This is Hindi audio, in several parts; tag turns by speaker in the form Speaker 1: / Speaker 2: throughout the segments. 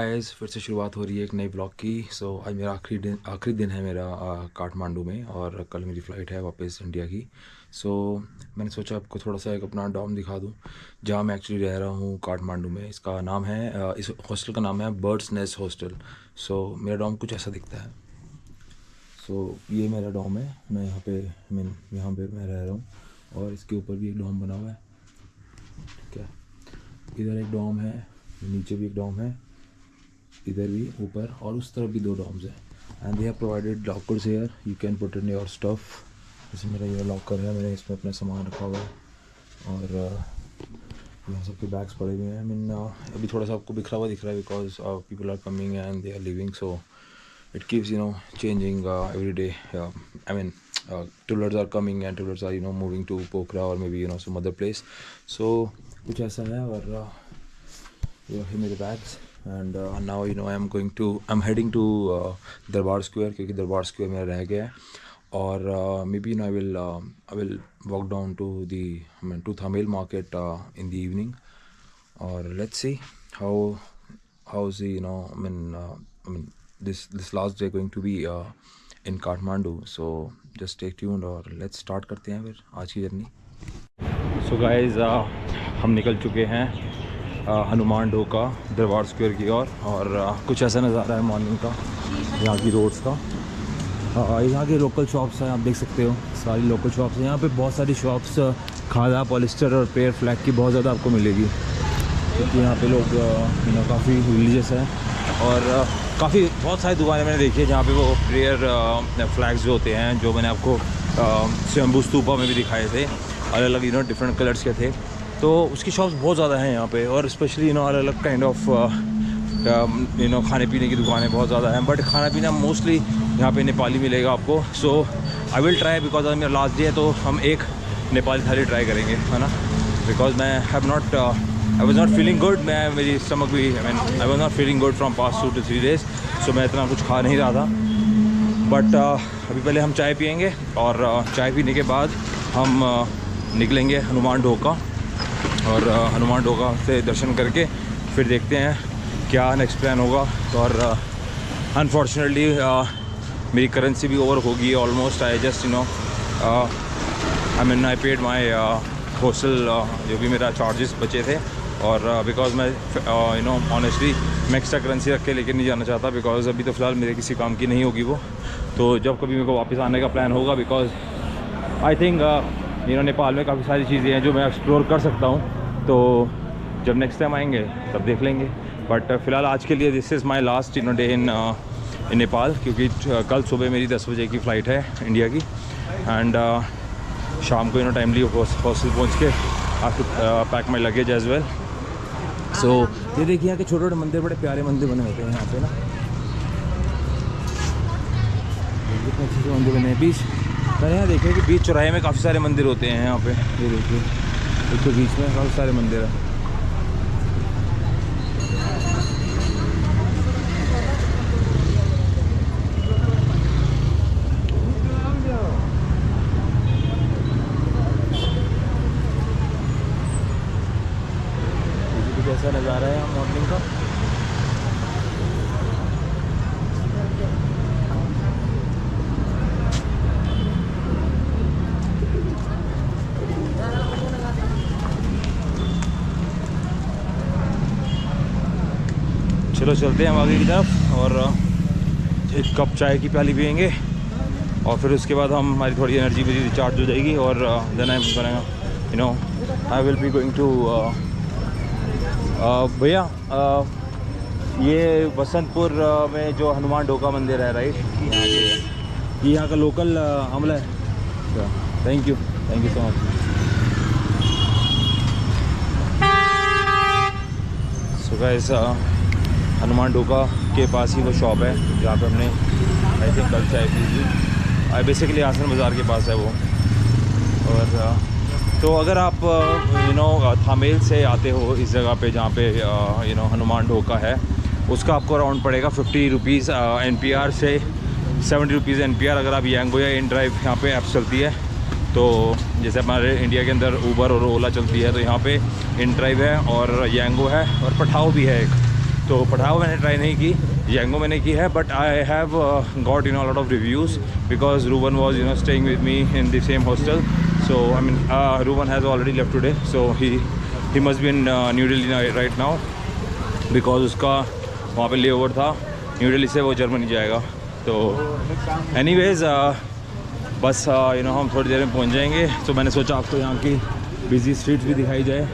Speaker 1: गाइस फिर से शुरुआत हो रही है एक नई ब्लॉग की। आज मेरा आखिरी दिन है मेरा काठमांडू में, और कल मेरी फ़्लाइट है वापस इंडिया की। मैंने सोचा आपको थोड़ा सा एक अपना डॉम दिखा दूं जहां मैं एक्चुअली रह रहा हूं काठमांडू में। इसका नाम है इस हॉस्टल का नाम है बर्ड्स नेस्ट हॉस्टल। मेरा डॉम कुछ ऐसा दिखता है। ये मेरा डॉम है, मैं यहाँ पे मैं रह रहा हूँ, और इसके ऊपर भी एक डॉम बना हुआ है। ठीक है, इधर एक डॉम है, नीचे भी एक डॉम है, इधर भी ऊपर, और उस तरफ भी 2 डॉम्स हैं। And they have provided lockers here, you can put in your stuff. जैसे मेरा ये लॉकर है, मैंने इसमें अपना सामान रखा हुआ है, और यहाँ सबके बैग्स पड़े हुए हैं। अभी थोड़ा सा आपको बिखरा हुआ दिख रहा है because people are coming and they are living, so it keeps changing every day. Tourists are coming and tourists are moving to Pokhara or maybe some other place. So कुछ ऐसा है, और here मेरे bags, and now I'm heading to दरबार स्क्वायर, क्योंकि दरबार स्क्वायर मेरा रह गया है। और maybe I will walk down to to Thamel market in the evening, or let's see how's the this last day going to be in Kathmandu. So just stay tuned और let's start करते हैं फिर आज की जर्नी। So guys, हम निकल चुके हैं हनुमान ढोका दरबार स्क्वायर की ओर, और कुछ ऐसा नज़ारा है मॉर्निंग का यहाँ की रोड्स का। यहाँ के लोकल शॉप्स हैं, आप देख सकते हो, सारी लोकल शॉप्स हैं। यहाँ पे बहुत सारी शॉप्स खादा, पॉलिस्टर और पेयर फ्लैग की बहुत ज़्यादा आपको मिलेगी, क्योंकि यहाँ पे लोग काफ़ी रिलीजियस हैं, और बहुत सारी दुकानें मैंने देखी है जहाँ पे वो प्रेयर फ्लैग्स जो होते हैं, जो मैंने आपको स्वयंभू स्तूपा में भी दिखाए थे, अलग अलग डिफरेंट कलर्स के थे। तो उसकी शॉप्स बहुत ज़्यादा हैं यहाँ पे, और स्पेशली अलग अलग काइंड ऑफ खाने पीने की दुकानें बहुत ज़्यादा हैं। बट खाना पीना मोस्टली यहाँ पे नेपाली मिलेगा आपको। सो आई विल ट्राई, बिकॉज आज मेरा लास्ट डे है, तो हम एक नेपाली थाली ट्राई करेंगे, है ना। Because I was not feeling good, मेरी स्टमक भी I was not feeling good from past 2 to 3 days, so मैं इतना कुछ खा नहीं रहा था। बट अभी पहले हम चाय पियेंगे, और चाय पीने के बाद हम निकलेंगे हनुमान ढोका, और हनुमान ढोका से दर्शन करके फिर देखते हैं क्या नेक्स्ट प्लान होगा। और अनफॉर्चुनेटली मेरी करेंसी भी ओवर होगी almost. I just I paid my hostel जो भी मेरा चार्जेस बचे थे, और बिकॉज मैं ऑनेस्टली मैं एक्स्ट्रा करेंसी रख के लेके नहीं जाना चाहता, बिकॉज अभी तो फ़िलहाल मेरे किसी काम की नहीं होगी वो। तो जब कभी मेरे को वापस आने का प्लान होगा, बिकॉज आई थिंक नेपाल में काफ़ी सारी चीज़ें हैं जो मैं एक्सप्लोर कर सकता हूँ, तो जब नेक्स्ट टाइम आएंगे तब देख लेंगे। बट फ़िलहाल आज के लिए this is my last day in Nepal, क्योंकि कल सुबह मेरी 10 बजे की फ़्लाइट है इंडिया की, एंड शाम को टाइमली हॉस्टल पहुँच के I to pack my luggage as well. So ये देखिए यहाँ के छोटे छोटे मंदिर, बड़े प्यारे मंदिर बने होते हैं यहाँ पे ना, कितने अच्छे से मंदिर बने हैं। बीच मैंने यहाँ देखा कि बीच चौराहे में काफ़ी सारे मंदिर होते हैं यहाँ पे, ये देखिए एक तो बीच में काफ़ी सारे मंदिर हैं। कैसा नज़ारा है यहाँ मॉर्निंग का। चलो चलते हैं हम आगे की तरफ, और एक कप चाय की प्याली पियेंगे, और फिर उसके बाद हमारी थोड़ी एनर्जी भी रिचार्ज हो जाएगी, और देन आई करेंगे I will be going to भैया ये बसंतपुर में जो हनुमान ढोका मंदिर है, राइट, ये यहाँ का लोकल अमला है। Thank you so much. So guys, Hanuman ढोका के पास ही वो शॉप है जहाँ पे हमने आई थिंक कल चाय पी थी। बेसिकली आसन बाज़ार के पास है वो। और तो अगर आप थामेल से आते हो इस जगह पे जहाँ पे हनुमान ढोका है, उसका आपको अराउंड पड़ेगा 50 रुपीज़ NPR से 70 रुपीज़ NPR। अगर आप यांगो या इन ड्राइव यहाँ पे ऐप्स चलती है, तो जैसे हमारे इंडिया के अंदर ऊबर और ओला चलती है, तो यहाँ पे इन ड्राइव है और यांगो है और पठाओ भी है एक। तो पठाओ मैंने ट्राई नहीं की, Django मैंने की है, but I have got lot of reviews because Ruban was staying with me in the same hostel. So I mean Ruban has already left today, so he must be in New Delhi right now because उसका वहाँ पे ले ओवर था. न्यू दिल्ली से वो जर्मनी जाएगा. तो एनीवेज़ बस हम थोड़ी देर में पहुँच जाएंगे. तो मैंने सोचा आपको यहाँ की बिजी स्ट्रीट्स भी दिखाई जाए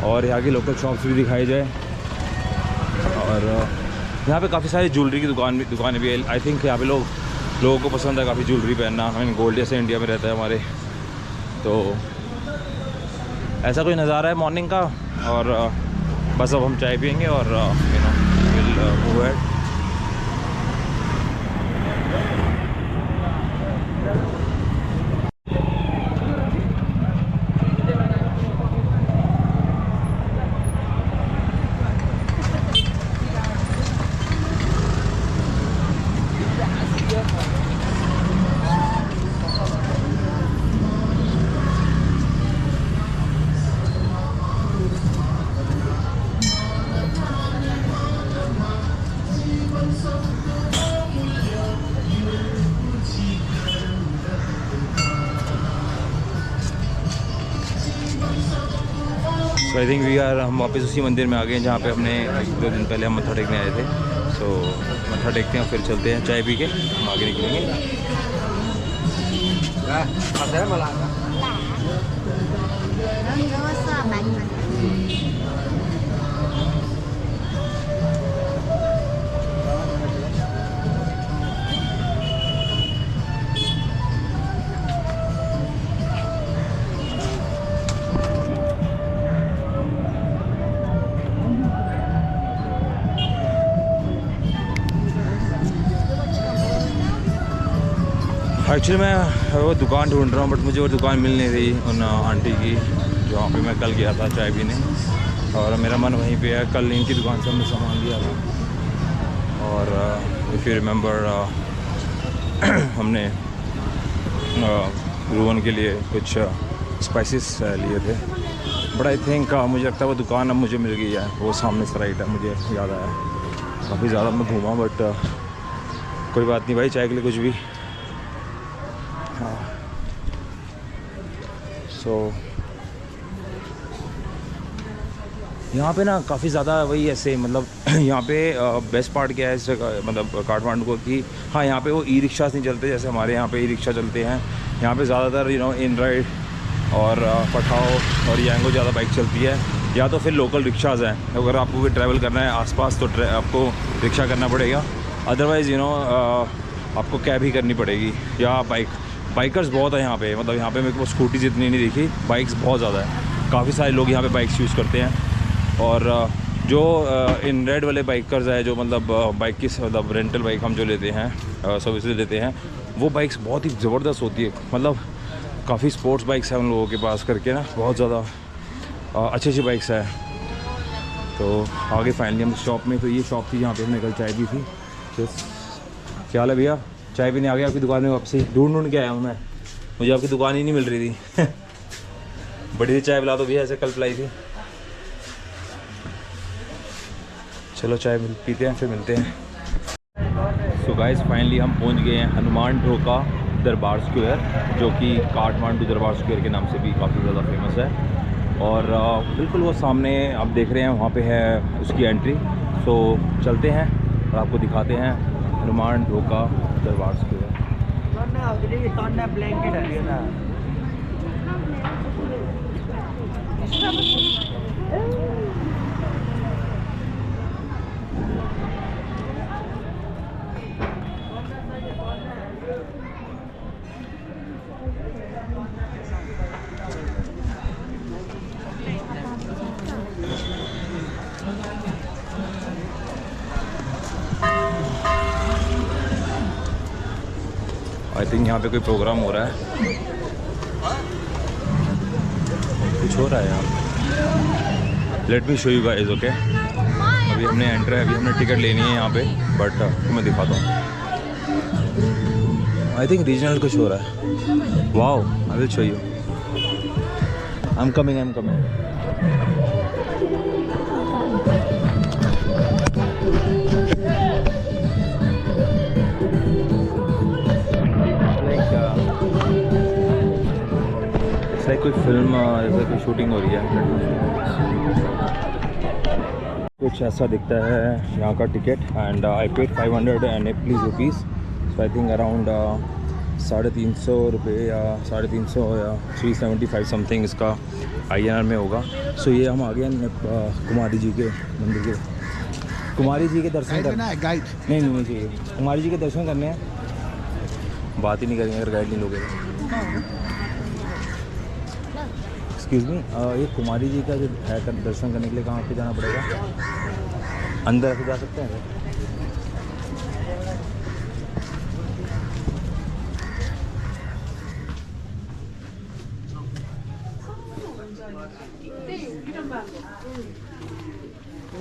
Speaker 1: और यहाँ की लोकल शॉप्स भी दिखाई जाए. और यहाँ पे काफ़ी सारी ज्वेलरी की दुकानें भी है. आई थिंक यहाँ पे लोगों को पसंद है काफ़ी ज्वेलरी पहनना. आई मीन गोल्ड जैसे इंडिया में रहता है हमारे. तो ऐसा कोई नज़ारा है मॉर्निंग का. और बस अब हम चाय पियेंगे और विल मूव अहेड. तो आई थिंक हम वापस उसी मंदिर में आ गए हैं जहाँ पे हमने 1-2 दिन पहले हम मत्था टेकने आए थे. सो मत्था टेकते हैं फिर चलते हैं चाय पी के हम आगे निकलेंगे. एक्चुअली मैं वो दुकान ढूंढ रहा हूँ बट मुझे वो दुकान मिल नहीं रही उन आंटी की जहाँ पे मैं कल गया था चाय पीने. और मेरा मन वहीं पे है. कल इनकी दुकान से हमने सामान लिया था. और इफ़ यू रिमेंबर हमने रूवन के लिए कुछ स्पाइसेस लिए थे. बट आई थिंक मुझे लगता है वो दुकान अब मुझे मिल गई है. वो सामने से राइट है. मुझे याद आया. काफ़ी ज़्यादा मैं घूमा बट कोई बात नहीं भाई, चाय के लिए कुछ भी. हाँ. सो यहाँ पे ना काफ़ी ज़्यादा वही ऐसे मतलब यहाँ पे बेस्ट पार्ट क्या है इस जगह मतलब काठमांडू को कि हाँ यहाँ पे वो ई रिक्शा नहीं चलते जैसे हमारे यहाँ पे ई रिक्शा चलते हैं. यहाँ पे ज़्यादातर इन राइड और पठाओ और यांगो ज़्यादा बाइक चलती है. या तो फिर लोकल रिक्शाज़ हैं. अगर आपको भी ट्रैवल करना है आसपास तो आपको रिक्शा करना पड़ेगा. अदरवाइज़ आपको कैब ही करनी पड़ेगी या बाइकर्स बहुत है यहाँ पे. मतलब यहाँ पे मेरे को स्कूटीज इतनी नहीं दिखी, बाइक्स बहुत ज़्यादा है. काफ़ी सारे लोग यहाँ पे बाइक्स यूज़ करते हैं. और जो इन रेड वाले बाइकर्स है जो मतलब बाइक की मतलब रेंटल बाइक हम जो लेते हैं सर्विसेज लेते हैं, वो बाइक्स बहुत ही ज़बरदस्त होती है. मतलब काफ़ी स्पोर्ट्स बाइक्स हैं उन लोगों के पास करके ना, बहुत ज़्यादा अच्छी बाइक्स है. तो आगे फाइनली हम शॉप में, तो ये शॉप थी जहाँ पे हमने कल चाय पी थी. क्या हाल है भैया? चाय पीने आ गया आपकी दुकान में वापसी. ढूंढ के आया हूँ मैं, मुझे आपकी दुकान ही नहीं मिल रही थी. बड़ी सी चाय पिला दो भैया, ऐसे कल पिलाई थी. चलो चाय पीते हैं फिर मिलते हैं. सो गाइस फाइनली हम पहुंच गए हैं हनुमान ढोका दरबार स्क्वायर, जो कि काठमांडू दरबार स्क्वायर के नाम से भी काफ़ी ज़्यादा फेमस है. और बिल्कुल वो सामने आप देख रहे हैं वहाँ पे है उसकी एंट्री. सो चलते हैं और आपको दिखाते हैं हनुमान ढोका दरबार स्क्वायर. आई थिंक यहाँ पे कोई प्रोग्राम हो रहा है, कुछ हो रहा है यहाँ. Let me show you guys. Okay, अभी हमने एंटर है, अभी हमने टिकट लेनी है यहाँ पे, बट मैं दिखाता हूँ. आई थिंक रीजनल कुछ हो रहा है. Wow, I will show you. I am coming. कोई फिल्म जैसे कोई शूटिंग हो रही है। कुछ ऐसा दिखता है यहाँ का ticket and I paid 500 and please rupees, so I think around 350 रुपये या 350 या 375 समथिंग इसका INR में होगा। सो ये हम आ गए कुमारी जी के मंदिर के, कुमारी जी के दर्शन करना है। गाइड नहीं चाहिए, कुमारी जी के दर्शन करने हैं, बात ही नहीं करेंगे अगर गाइड नहीं लोगे। एक्सक्यूज़ मी, ये कुमारी जी का जो है दर्शन करने के लिए कहाँ पे जाना पड़ेगा? अंदर से जा सकते हैं?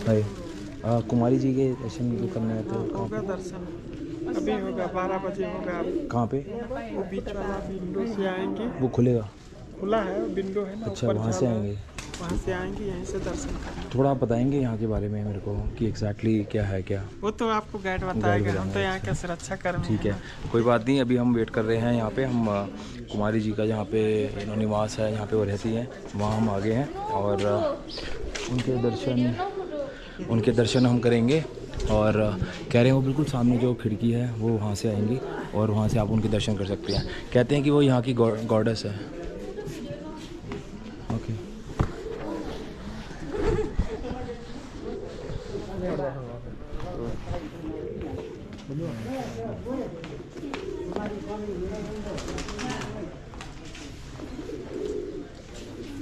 Speaker 1: भाई कुमारी जी के दर्शन करने हैं तो
Speaker 2: होगा दर्शन अभी होगा 12 बजे होगा।
Speaker 1: कहाँ पे?
Speaker 2: वो बीच वाला विंडो से आएंगे,
Speaker 1: वो खुलेगा?
Speaker 2: खुला है विंडो है ना।
Speaker 1: अच्छा, वहाँ से आएंगे?
Speaker 2: वहाँ से आएंगे, यहीं से दर्शन करेंगे।
Speaker 1: थोड़ा आप बताएंगे यहाँ के बारे में मेरे को कि एग्जैक्टली क्या है क्या?
Speaker 2: वो तो आपको गाइड बताएगा, हम तो यहाँ के सुरक्षा कर्मी।
Speaker 1: ठीक है, कोई बात नहीं। अभी हम वेट कर रहे हैं यहाँ पे, हम कुमारी जी का जहाँ पे निवास है, यहाँ पे वो रहती हैं, वहाँ हम आ गए हैं और उनके दर्शन हम करेंगे। और कह रहे हैं वो बिल्कुल सामने जो खिड़की है वो वहाँ से आएंगी और वहाँ से आप उनके दर्शन कर सकते हैं। कहते हैं कि वो यहाँ की गॉडेस है। ओके,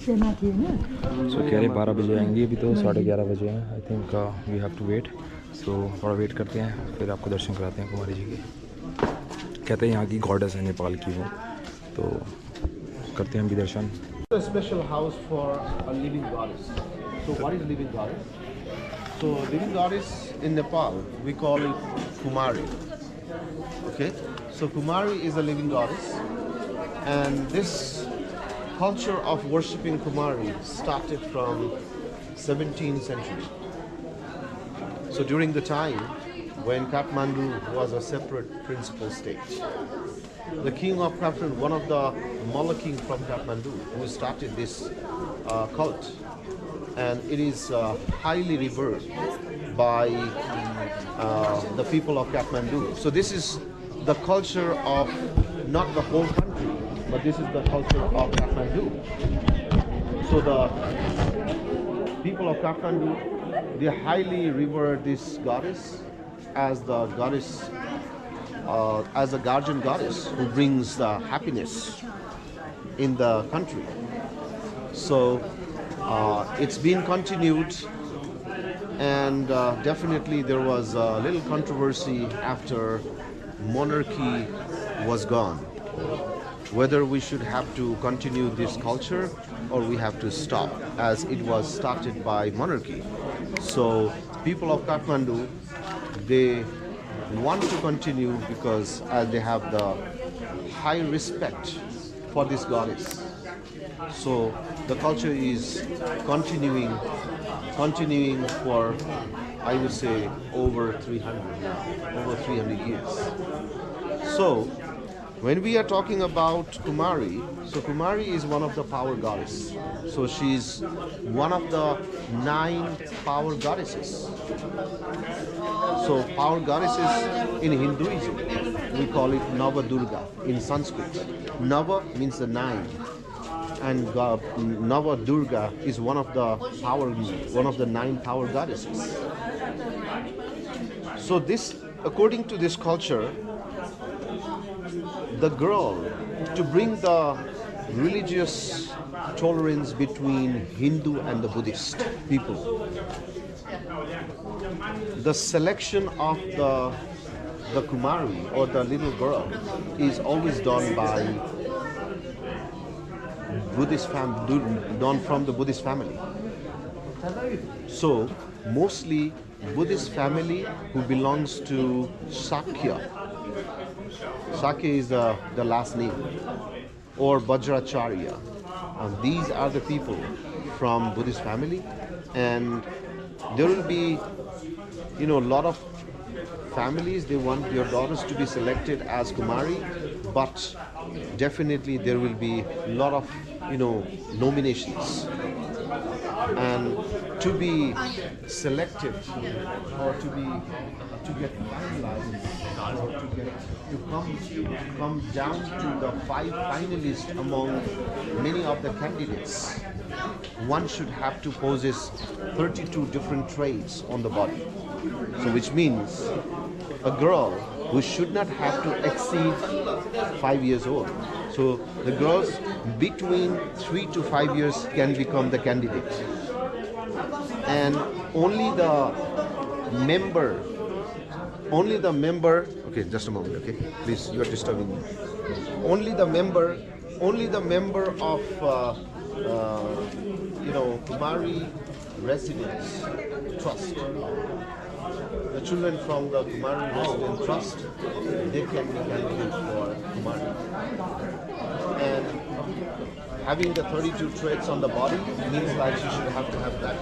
Speaker 1: सो कह रहे 12 बजे आएंगी, अभी तो 11:30 बजे हैं। I think we have to wait. So थोड़ा वेट करते हैं, फिर आपको दर्शन कराते हैं कुमारी जी के। कहते हैं यहाँ की गॉडेस है नेपाल की वो, तो करते हैं हम भी दर्शन।
Speaker 3: A special house for a living goddess. So what is living goddess? So living goddess in Nepal we call it Kumari. Okay, so Kumari is a living goddess, and this culture of worshipping Kumari started from 17th century. So during the time when Kathmandu was a separate principal state, the king of Kathmandu, one of the Malla king from Kathmandu, who started this cult, and it is highly revered by the people of Kathmandu. So this is the culture of not the whole country, but this is the culture of Kathmandu. So the people of Kathmandu, they highly revere this goddess as the goddess, as a guardian goddess who brings happiness in the country. So it's been continued, and definitely there was a little controversy after monarchy was gone, whether we should have to continue this culture or we have to stop, as it was started by monarchy. So people of Kathmandu, they want to continue because they have the high respect for this goddess. So the culture is continuing for, I would say, over 300 years. So when we are talking about Kumari, so Kumari is one of the power goddess. So she's one of the 9 power goddesses. So power goddesses in Hinduism, we call it Nava Durga in Sanskrit. Nava means the 9, and Nava Durga is one of the 9 power goddesses. So this, according to this culture, the girl, to bring the religious tolerance between Hindu and the Buddhist people, the selection of the Kumari or the little girl is always done by done from the Buddhist family. So mostly Buddhist family who belongs to Sakya. Sakya is the last name, or Vajracharya. These are the people from Buddhist family, and there will be, a lot of families, they want your daughters to be selected as Kumari, but definitely there will be a lot of nominations, and to be selected or to get finalized or to come down to the 5 finalists among many of the candidates, one should have to possess 32 different traits on the body. So which means a girl who should not have to exceed 5 years old. So the girls between 3 to 5 years can become the candidate. And only the member, okay, just a moment, okay, please, you are disturbing me. Only the member of Kumari Residence Trust, the children from the Kumari Residence Trust, they can be candidates for Kumari. And having the 32 traits on the body means like she should have to have that.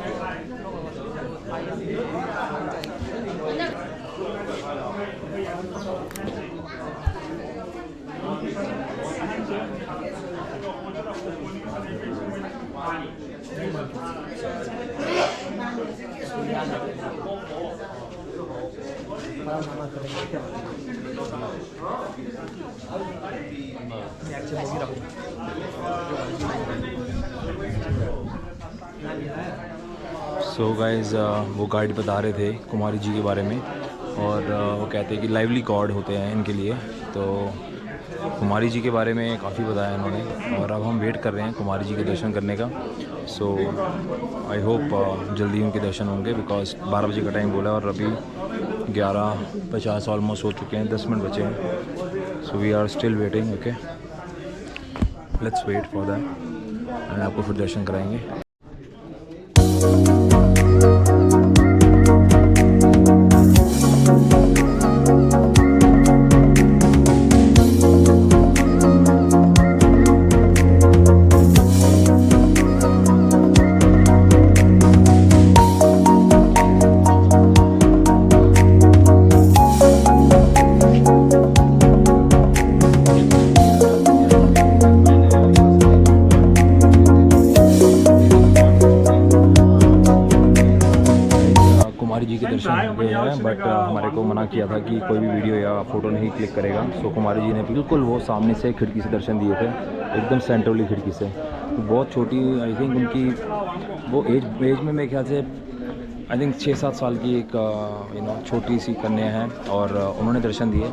Speaker 1: So guys वो गाइड बता रहे थे कुमारी जी के बारे में, और वो कहते हैं कि लाइवली गॉड होते हैं इनके लिए। तो कुमारी जी के बारे में काफ़ी बताया इन्होंने, और अब हम वेट कर रहे हैं कुमारी जी के दर्शन करने का। सो आई होप जल्दी उनके दर्शन होंगे, बिकॉज 12 बजे का टाइम बोला और अभी 11:50 ऑलमोस्ट हो चुके हैं, 10 मिनट बचे हैं। So we are still waiting, okay, let's wait for that and आपको फिर दर्शन कराएंगे। कुमारी जी के दर्शन हो गए हैं, बट हमारे को मना किया था कि कोई भी वीडियो या फ़ोटो नहीं क्लिक करेगा। सो कुमारी जी ने बिल्कुल वो सामने से खिड़की से दर्शन दिए थे, एकदम सेंटर वाली खिड़की से। तो बहुत छोटी, आई थिंक उनकी वो एज में मेरे ख्याल से आई थिंक 6-7 साल की एक छोटी सी कन्या है, और उन्होंने दर्शन दिए।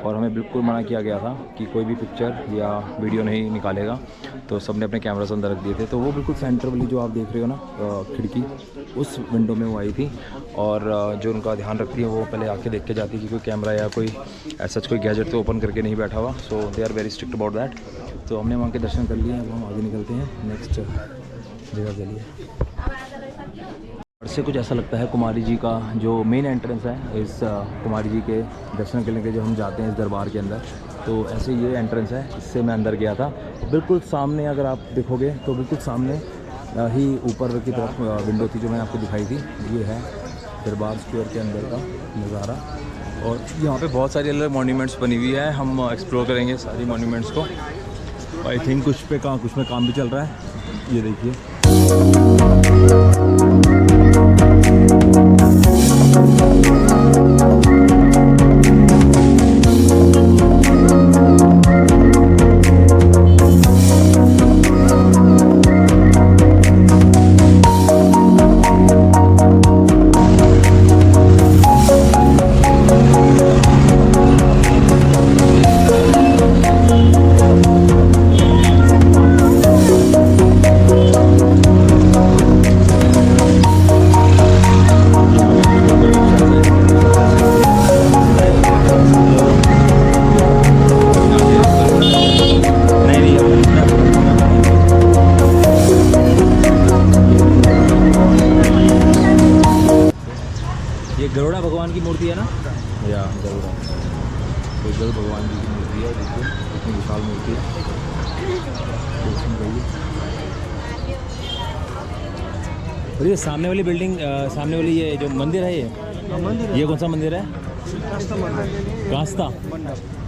Speaker 1: और हमें बिल्कुल मना किया गया था कि कोई भी पिक्चर या वीडियो नहीं निकालेगा, तो सबने अपने कैमरास अंदर रख दिए थे। तो वो बिल्कुल सेंटर वाली जो आप देख रहे हो ना खिड़की, उस विंडो में वो आई थी। और जो उनका ध्यान रखती है वो पहले आके देख के जाती है कि कोई कैमरा या कोई ऐसा कोई गैजेट तो ओपन करके नहीं बैठा हुआ। So they are very strict about that. तो हमने वहाँ के दर्शन कर लिए, अब हम आगे निकलते हैं नेक्स्ट जगह के लिए। से कुछ ऐसा लगता है कुमारी जी का जो मेन एंट्रेंस है, इस कुमारी जी के दर्शन के लिए जो हम जाते हैं इस दरबार के अंदर, तो ऐसे ये एंट्रेंस है। इससे मैं अंदर गया था, बिल्कुल सामने अगर आप देखोगे तो बिल्कुल सामने ही ऊपर की तरफ विंडो थी जो मैंने आपको दिखाई थी। ये है दरबार स्क्वायर के अंदर का नज़ारा, और यहाँ पे बहुत सारी अलग मॉन्यूमेंट्स बनी हुई है। हम एक्सप्लोर करेंगे सारी मॉन्यूमेंट्स को। आई थिंक कुछ में काम भी चल रहा है, ये देखिए। गरुड़ा भगवान की मूर्ति है ना, या गरुड़ा, तो गरुड़ भगवान जी की मूर्ति है। देखिए इतनी विशाल मूर्ति है। और ये सामने वाली बिल्डिंग, सामने वाली ये जो मंदिर है, ये कौन सा मंदिर है?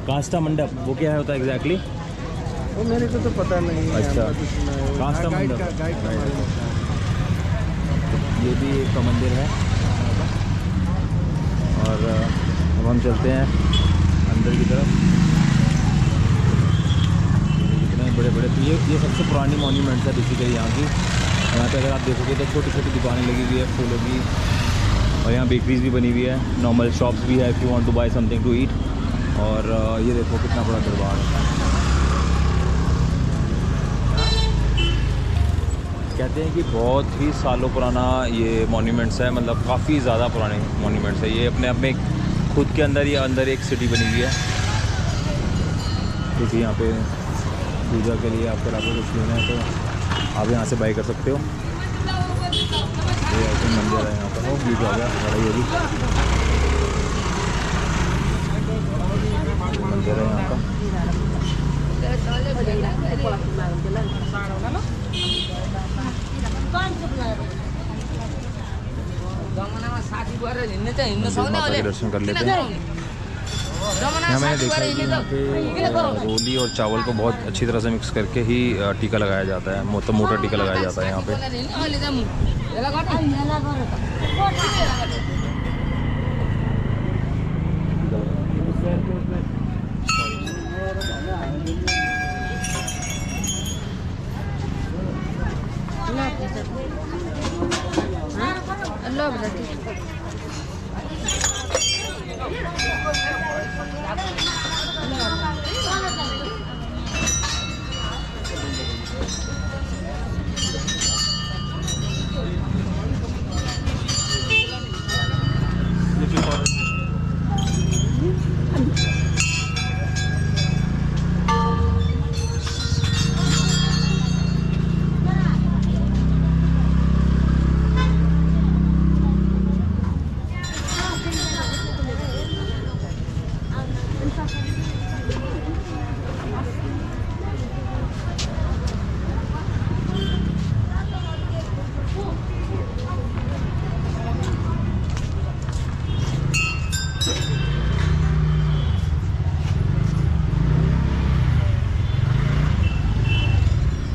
Speaker 1: कास्ता मंडप। वो क्या होता है एग्जैक्टली?
Speaker 2: वो मेरे को तो पता नहीं है।
Speaker 1: अच्छा।
Speaker 2: हमको तो सुना है।
Speaker 1: कांस्ता
Speaker 2: गाइड
Speaker 1: मंदिर।
Speaker 2: का मालूम होता है।
Speaker 1: ये भी एक मंदिर है और अब हम चलते हैं अंदर की तरफ। कितने बड़े बड़े, तो ये सबसे पुरानी मॉन्यूमेंट्स है बेसिकली यहाँ की। यहाँ पे अगर आप देखोगे तो छोटी छोटी दुकानें लगी हुई है फूलों की, और यहाँ बेकरीज भी बनी हुई है, नॉर्मल शॉप्स भी है if you want to buy something to eat. और ये देखो कितना बड़ा दरबार है। कहते हैं कि बहुत ही सालों पुराना ये मॉन्यूमेंट्स है, मतलब काफ़ी ज़्यादा पुराने मॉन्यूमेंट्स है ये। अपने आप में खुद के अंदर या अंदर एक सिटी बनी हुई है, क्योंकि यहाँ पे पूजा के लिए आपको आपको कुछ लेना है तो आप यहाँ से बाई कर सकते हो। ये ऐसे मंदिर है यहाँ पर। हो बीच आ गया बड़ा, ये भी मंदिर है यहाँ का। माता के दर्शन कर लेते हैं। यहाँ मैंने देखा है कि यहाँ पे रोली और चावल को बहुत अच्छी तरह से मिक्स करके ही टीका लगाया जाता है, मोटा टीका लगाया जाता है यहाँ पे।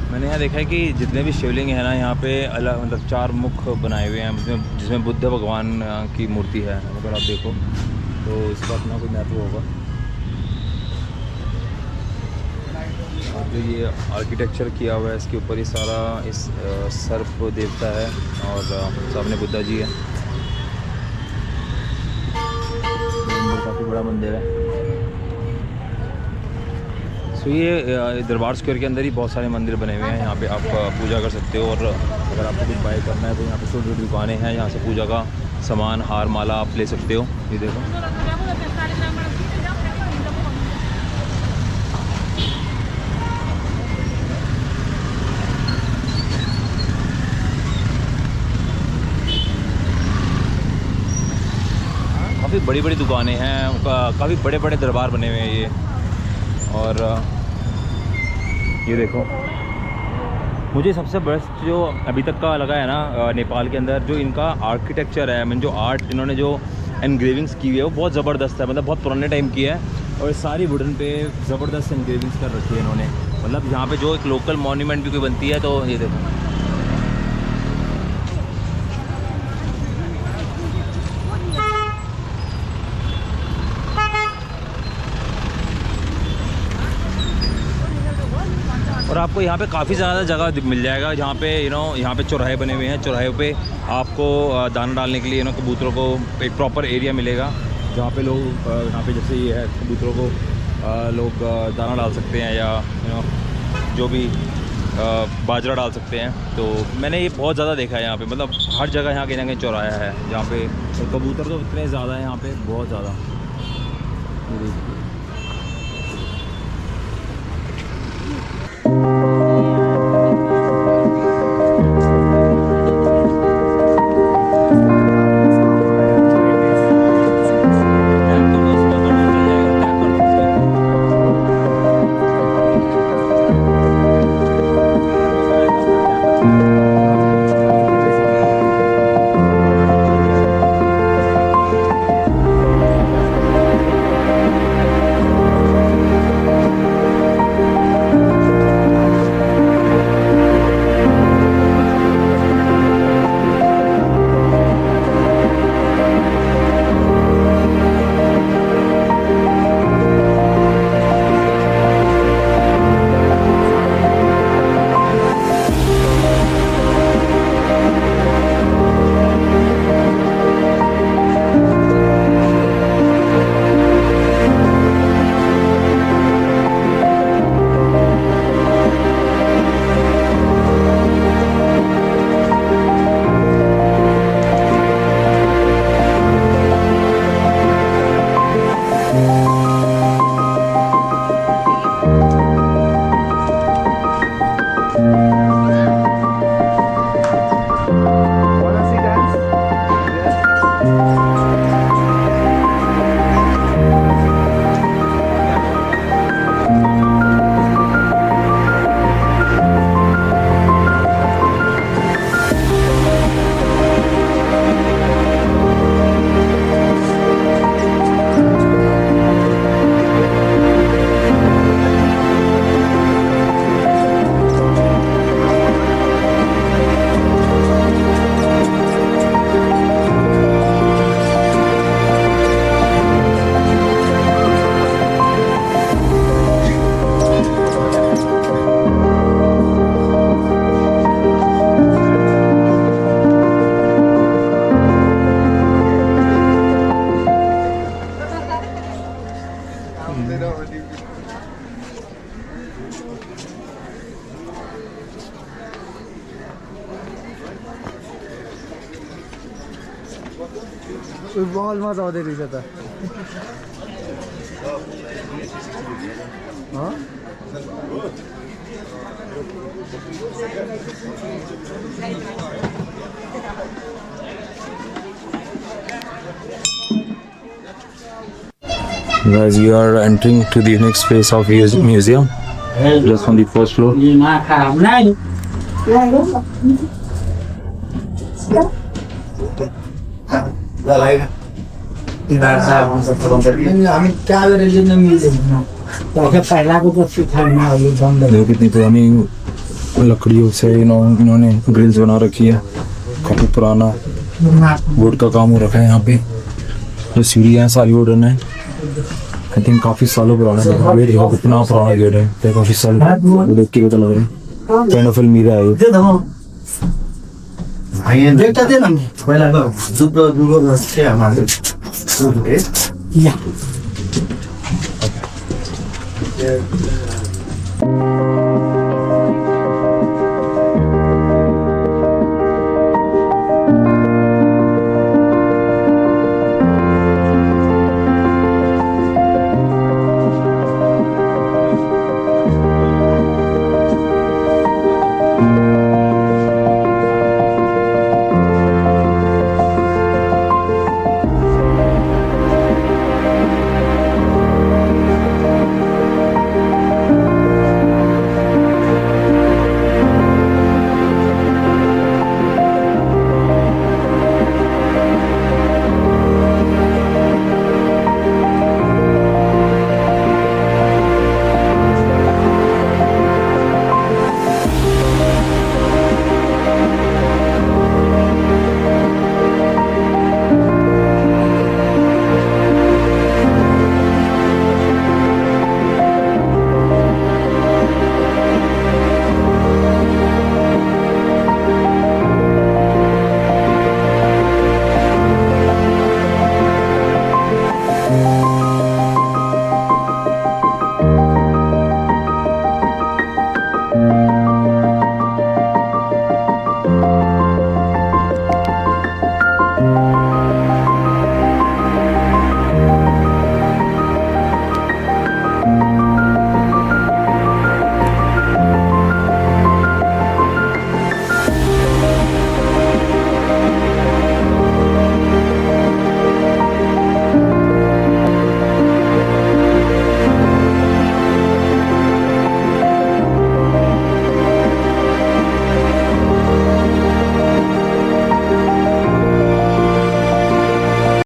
Speaker 1: मैंने यहाँ देखा है कि जितने भी शिवलिंग है ना यहाँ पे अलग, मतलब 4 मुख बनाए हुए हैं, जिसमें बुद्ध भगवान की मूर्ति है। अगर आप देखो तो इसका अपना कोई महत्व होगा। और जो ये आर्किटेक्चर किया हुआ है इसके ऊपर, ये सारा इस सर्प देवता है और सामने बुद्धा जी है। काफ़ी बड़ा मंदिर है। तो ये दरबार स्क्वायर के अंदर ही बहुत सारे मंदिर बने हुए हैं। यहाँ पे आप पूजा कर सकते हो, और अगर आपको कुछ बाय करना है तो यहाँ पे छोटी छोटी दुकानें हैं, यहाँ से पूजा का सामान, हार माला आप ले सकते हो। ये देखो काफ़ी बड़ी बड़ी दुकानें हैं, काफ़ी बड़े बड़े दरबार बने हुए हैं ये। और ये देखो, मुझे सबसे बेस्ट जो अभी तक का लगा है ना नेपाल के अंदर, जो इनका आर्किटेक्चर है, मीन जो आर्ट इन्होंने जो एनग्रेविंग्स की हुई है वो बहुत ज़बरदस्त है, मतलब बहुत पुराने टाइम की है। और सारी वुडन पे ज़बरदस्त एनग्रेविंग्स कर रखी है इन्होंने। मतलब यहाँ पे जो एक लोकल मॉन्यूमेंट भी कोई बनती है तो ये देखो, और आपको यहाँ पे काफ़ी ज़्यादा जगह मिल जाएगा जहाँ पे यहाँ पे चौराहे बने हुए हैं। चौराहे पे आपको दाना डालने के लिए कबूतरों को एक प्रॉपर एरिया मिलेगा, जहाँ पे लोग यहाँ पे जैसे ये है कबूतरों को लोग दाना डाल सकते हैं, या जो भी बाजरा डाल सकते हैं। तो मैंने ये बहुत ज़्यादा देखा है यहाँ पे, मतलब हर जगह यहाँ कहीं ना कहीं चौराहा है जहाँ पे, और कबूतर तो इतने ज़्यादा है यहाँ पे, बहुत ज़्यादा।
Speaker 2: बॉलमा जाउँदै रहेछ त
Speaker 1: Guys, we are entering to the next phase of his museum, just on the first floor.
Speaker 2: हामी काभेरीले मिल्दैन पहिलाको पछि खाना
Speaker 1: देखो कितनी पुरानी लकड़ियों से इन्होंने ग्रिल्स बना रखी है। काफी पुराना वुड का काम हो रखा है यहाँ पे। जो सीढ़ियाँ हैं सारी वुडन है। आई थिंक काफी सालों पुराना है। गेट देखो कितना पुराना गेट है। तो काफी साल देख के पता लग रहा है काइंड ऑफ अलमीरा है ये।
Speaker 2: देखता थे ना पहिला त जुब्रो जुब्रो जस्तै हाम्रो या